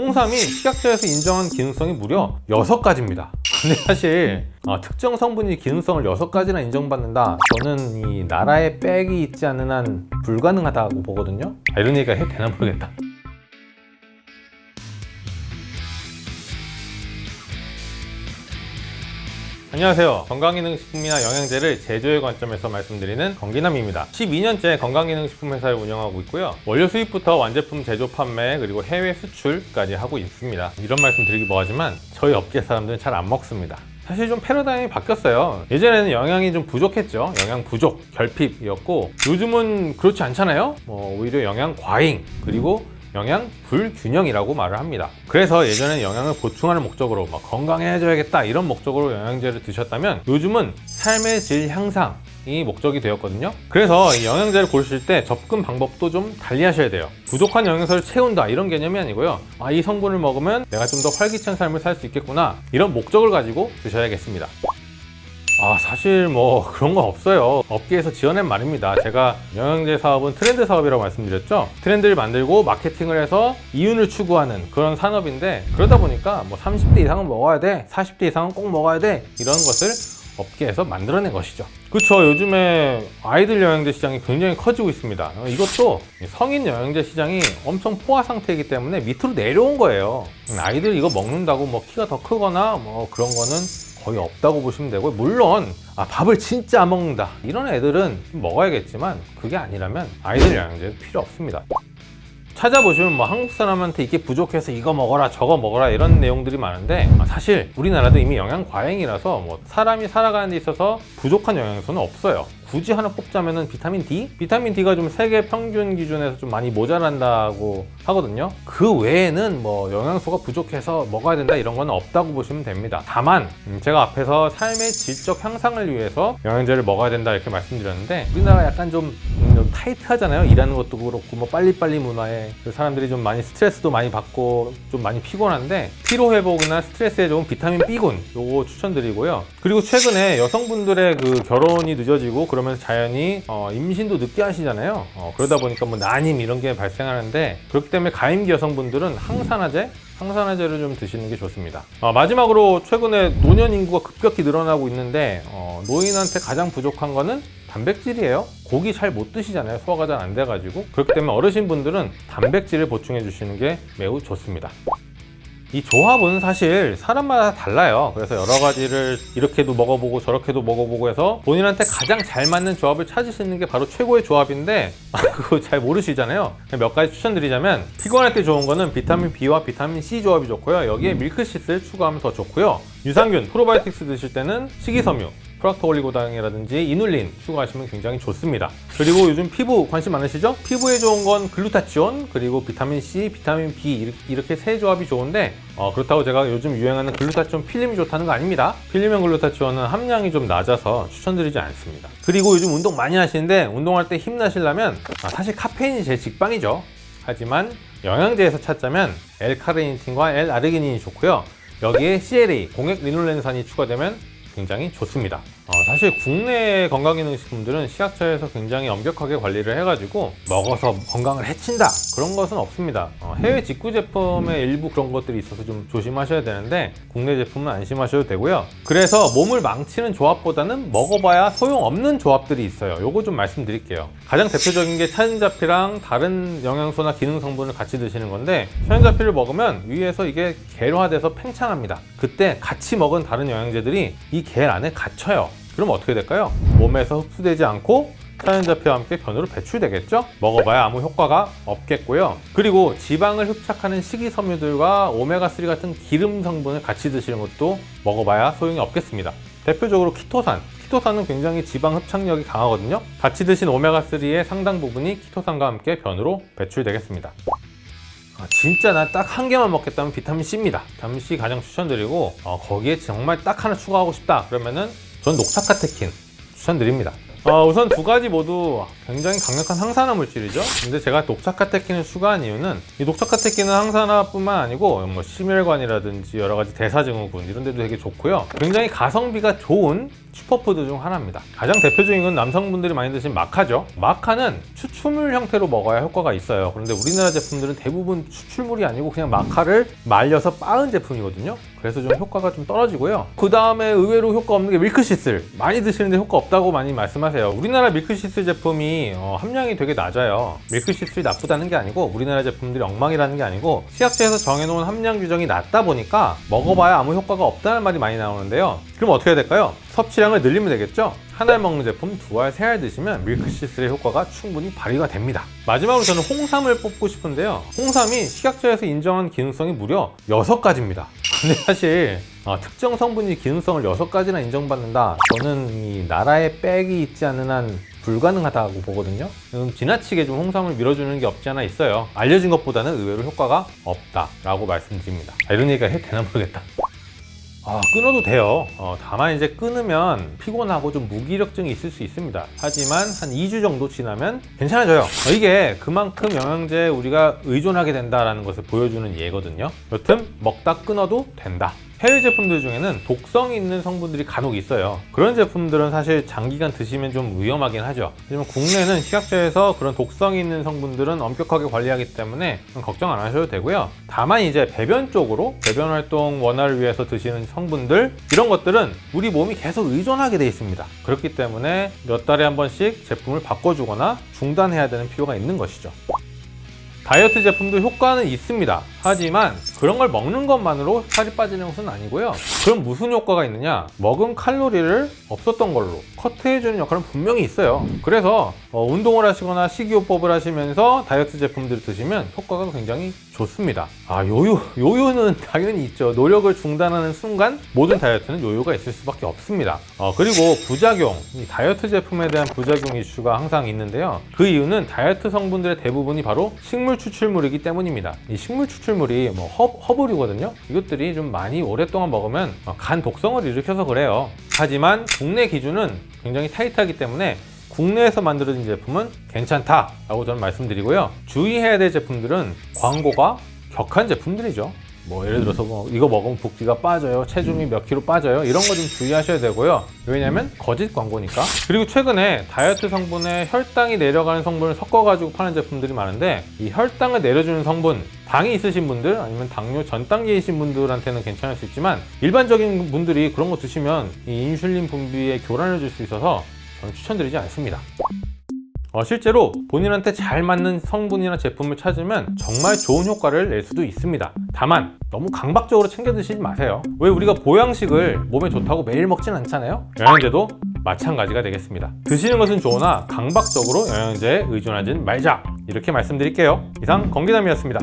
홍삼이 식약처에서 인정한 기능성이 무려 6가지입니다. 근데 사실 특정 성분이 기능성을 6가지나 인정받는다, 저는 이 나라에 빽이 있지 않는 한 불가능하다고 보거든요. 이런 얘기가 해도 되나 모르겠다. 안녕하세요. 건강기능식품이나 영양제를 제조의 관점에서 말씀드리는 건기남입니다. 12년째 건강기능식품 회사를 운영하고 있고요. 원료 수입부터 완제품 제조 판매 그리고 해외 수출까지 하고 있습니다. 이런 말씀 드리기 뭐하지만 저희 업계 사람들은 잘 안 먹습니다. 사실 좀 패러다임이 바뀌었어요. 예전에는 영양이 좀 부족했죠. 영양 부족, 결핍이었고 요즘은 그렇지 않잖아요. 오히려 영양 과잉 그리고 영양 불균형이라고 말을 합니다. 그래서 예전에는 영양을 보충하는 목적으로 건강해져야겠다 이런 목적으로 영양제를 드셨다면 요즘은 삶의 질 향상이 목적이 되었거든요. 그래서 이 영양제를 고르실 때 접근 방법도 좀 달리 하셔야 돼요. 부족한 영양소를 채운다 이런 개념이 아니고요. 이 성분을 먹으면 내가 좀 더 활기찬 삶을 살 수 있겠구나 이런 목적을 가지고 드셔야겠습니다. 사실 그런 건 없어요. 업계에서 지어낸 말입니다. 제가 영양제 사업은 트렌드 사업이라고 말씀드렸죠. 트렌드를 만들고 마케팅을 해서 이윤을 추구하는 그런 산업인데, 그러다 보니까 30대 이상은 먹어야 돼, 40대 이상은 꼭 먹어야 돼, 이런 것을 업계에서 만들어낸 것이죠. 그렇죠. 요즘에 아이들 영양제 시장이 굉장히 커지고 있습니다. 이것도 성인 영양제 시장이 엄청 포화 상태이기 때문에 밑으로 내려온 거예요. 아이들 이거 먹는다고 키가 더 크거나 그런 거는 거의 없다고 보시면 되고, 물론 밥을 진짜 안 먹는다 이런 애들은 먹어야겠지만 그게 아니라면 아이들 영양제도 필요 없습니다. 찾아보시면 한국 사람한테 이게 부족해서 이거 먹어라 저거 먹어라 이런 내용들이 많은데, 사실 우리나라도 이미 영양 과잉이라서 사람이 살아가는 데 있어서 부족한 영양소는 없어요. 굳이 하나 뽑자면은 비타민 D? 비타민 D가 좀 세계 평균 기준에서 좀 많이 모자란다고 하거든요. 그 외에는 영양소가 부족해서 먹어야 된다 이런 건 없다고 보시면 됩니다. 다만 제가 앞에서 삶의 질적 향상을 위해서 영양제를 먹어야 된다 이렇게 말씀드렸는데, 우리나라 약간 좀 타이트하잖아요. 일하는 것도 그렇고 빨리빨리 문화에 사람들이 좀 많이 스트레스도 많이 받고 좀 많이 피곤한데, 피로 회복이나 스트레스에 좋은 비타민 B군 요거 추천드리고요. 그리고 최근에 여성분들의 결혼이 늦어지고 그러면서 자연히 임신도 늦게 하시잖아요. 그러다 보니까 난임 이런 게 발생하는데, 그렇기 때문에 가임기 여성분들은 항산화제를 좀 드시는 게 좋습니다. 마지막으로 최근에 노년 인구가 급격히 늘어나고 있는데 노인한테 가장 부족한 거는 단백질이에요. 고기 잘 못 드시잖아요. 소화가 잘 안 돼가지고. 그렇기 때문에 어르신분들은 단백질을 보충해 주시는 게 매우 좋습니다. 이 조합은 사실 사람마다 달라요. 그래서 여러 가지를 이렇게도 먹어보고 저렇게도 먹어보고 해서 본인한테 가장 잘 맞는 조합을 찾으시는 게 바로 최고의 조합인데 그거 잘 모르시잖아요. 몇 가지 추천드리자면, 피곤할 때 좋은 거는 비타민 B와 비타민 C 조합이 좋고요. 여기에 밀크시스를 추가하면 더 좋고요. 유산균, 프로바이오틱스 드실 때는 식이섬유, 프락토올리고당이라든지 이눌린 추가하시면 굉장히 좋습니다. 그리고 요즘 피부 관심 많으시죠? 피부에 좋은 건 글루타치온, 그리고 비타민 C, 비타민 B 이렇게 세 조합이 좋은데 그렇다고 제가 요즘 유행하는 글루타치온 필름이 좋다는 거 아닙니다. 필름형 글루타치온은 함량이 좀 낮아서 추천드리지 않습니다. 그리고 요즘 운동 많이 하시는데 운동할 때 힘나시려면 사실 카페인이 제일 직방이죠. 하지만 영양제에서 찾자면 L-카르니틴과 L-아르기닌이 좋고요. 여기에 CLA, 공액 리놀렌산이 추가되면 굉장히 좋습니다. 사실 국내 건강기능식품들은 식약처에서 굉장히 엄격하게 관리를 해가지고 먹어서 건강을 해친다 그런 것은 없습니다. 해외 직구 제품의 일부 그런 것들이 있어서 좀 조심하셔야 되는데 국내 제품은 안심하셔도 되고요. 그래서 몸을 망치는 조합보다는 먹어봐야 소용없는 조합들이 있어요. 요거 좀 말씀드릴게요. 가장 대표적인 게 차현자피랑 다른 영양소나 기능 성분을 같이 드시는 건데, 차현자피를 먹으면 위에서 이게 겔화돼서 팽창합니다. 그때 같이 먹은 다른 영양제들이 이 겔 안에 갇혀요. 그럼 어떻게 될까요? 몸에서 흡수되지 않고 차현자피와 함께 변으로 배출되겠죠? 먹어봐야 아무 효과가 없겠고요. 그리고 지방을 흡착하는 식이섬유들과 오메가3 같은 기름 성분을 같이 드시는 것도 먹어봐야 소용이 없겠습니다. 대표적으로 키토산은 굉장히 지방 흡착력이 강하거든요. 같이 드신 오메가3의 상당 부분이 키토산과 함께 변으로 배출되겠습니다. 진짜 나 딱 한 개만 먹겠다면 비타민 C입니다. 비타민 C 가장 추천드리고, 거기에 정말 딱 하나 추가하고 싶다 그러면은 전 녹차카테킨 추천드립니다. 우선 두 가지 모두 굉장히 강력한 항산화 물질이죠. 근데 제가 녹차카테킨을 추가한 이유는, 이 녹차카테킨은 항산화뿐만 아니고 심혈관이라든지 여러 가지 대사증후군 이런 데도 되게 좋고요. 굉장히 가성비가 좋은 슈퍼푸드 중 하나입니다. 가장 대표적인 건 남성분들이 많이 드시는 마카죠. 마카는 추출물 형태로 먹어야 효과가 있어요. 그런데 우리나라 제품들은 대부분 추출물이 아니고 그냥 마카를 말려서 빻은 제품이거든요. 그래서 좀 효과가 좀 떨어지고요. 그 다음에 의외로 효과 없는 게 밀크시슬. 많이 드시는데 효과 없다고 많이 말씀하세요. 우리나라 밀크시슬 제품이 함량이 되게 낮아요. 밀크시슬이 나쁘다는 게 아니고 우리나라 제품들이 엉망이라는 게 아니고 식약처에서 정해놓은 함량 규정이 낮다 보니까 먹어봐야 아무 효과가 없다는 말이 많이 나오는데요. 그럼 어떻게 해야 될까요? 섭취량을 늘리면 되겠죠? 한 알 먹는 제품 2알, 3알 드시면 밀크시슬의 효과가 충분히 발휘가 됩니다. 마지막으로 저는 홍삼을 뽑고 싶은데요. 홍삼이 식약처에서 인정한 기능성이 무려 6가지입니다. 근데 사실 특정 성분이 기능성을 6가지나 인정받는다. 저는 이 나라에 빽이 있지 않는 한 불가능하다고 보거든요. 지나치게 좀 홍삼을 밀어주는 게 없지 않아 있어요. 알려진 것보다는 의외로 효과가 없다라고 말씀드립니다. 이런 얘기가 해도 되나 모르겠다. 끊어도 돼요. 다만 이제 끊으면 피곤하고 좀 무기력증이 있을 수 있습니다. 하지만 한 2주 정도 지나면 괜찮아져요. 이게 그만큼 영양제에 우리가 의존하게 된다는 것을 보여주는 예거든요. 여튼 먹다 끊어도 된다. 해외 제품들 중에는 독성이 있는 성분들이 간혹 있어요. 그런 제품들은 사실 장기간 드시면 좀 위험하긴 하죠. 하지만 국내는 식약처에서 그런 독성이 있는 성분들은 엄격하게 관리하기 때문에 걱정 안 하셔도 되고요. 다만 이제 배변 쪽으로 배변 활동 원활을 위해서 드시는 성분들, 이런 것들은 우리 몸이 계속 의존하게 돼 있습니다. 그렇기 때문에 몇 달에 한 번씩 제품을 바꿔주거나 중단해야 되는 필요가 있는 것이죠. 다이어트 제품도 효과는 있습니다. 하지만 그런 걸 먹는 것만으로 살이 빠지는 것은 아니고요. 그럼 무슨 효과가 있느냐? 먹은 칼로리를 없었던 걸로 커트해주는 역할은 분명히 있어요. 그래서 운동을 하시거나 식이요법을 하시면서 다이어트 제품들을 드시면 효과가 굉장히 좋습니다. 요요는 당연히 있죠. 노력을 중단하는 순간 모든 다이어트는 요요가 있을 수밖에 없습니다. 그리고 부작용, 이 다이어트 제품에 대한 부작용 이슈가 항상 있는데요. 그 이유는 다이어트 성분들의 대부분이 바로 식물 추출물이기 때문입니다. 이 식물 추출물이 허브류거든요. 이것들이 좀 많이 오랫동안 먹으면 간 독성을 일으켜서 그래요. 하지만 국내 기준은 굉장히 타이트하기 때문에 국내에서 만들어진 제품은 괜찮다라고 저는 말씀드리고요. 주의해야 될 제품들은 광고가 격한 제품들이죠. 예를 들어서 이거 먹으면 붓기가 빠져요, 체중이 몇 킬로 빠져요, 이런 거 좀 주의하셔야 되고요. 왜냐면 거짓 광고니까. 그리고 최근에 다이어트 성분에 혈당이 내려가는 성분을 섞어가지고 파는 제품들이 많은데, 이 혈당을 내려주는 성분, 당이 있으신 분들 아니면 당뇨 전 단계이신 분들한테는 괜찮을 수 있지만, 일반적인 분들이 그런 거 드시면 이 인슐린 분비에 교란을 줄 수 있어서 저는 추천드리지 않습니다. 실제로 본인한테 잘 맞는 성분이나 제품을 찾으면 정말 좋은 효과를 낼 수도 있습니다. 다만 너무 강박적으로 챙겨 드시지 마세요. 왜 우리가 보양식을 몸에 좋다고 매일 먹진 않잖아요. 영양제도 마찬가지가 되겠습니다. 드시는 것은 좋으나 강박적으로 영양제에 의존하진 말자, 이렇게 말씀드릴게요. 이상 건기남이었습니다.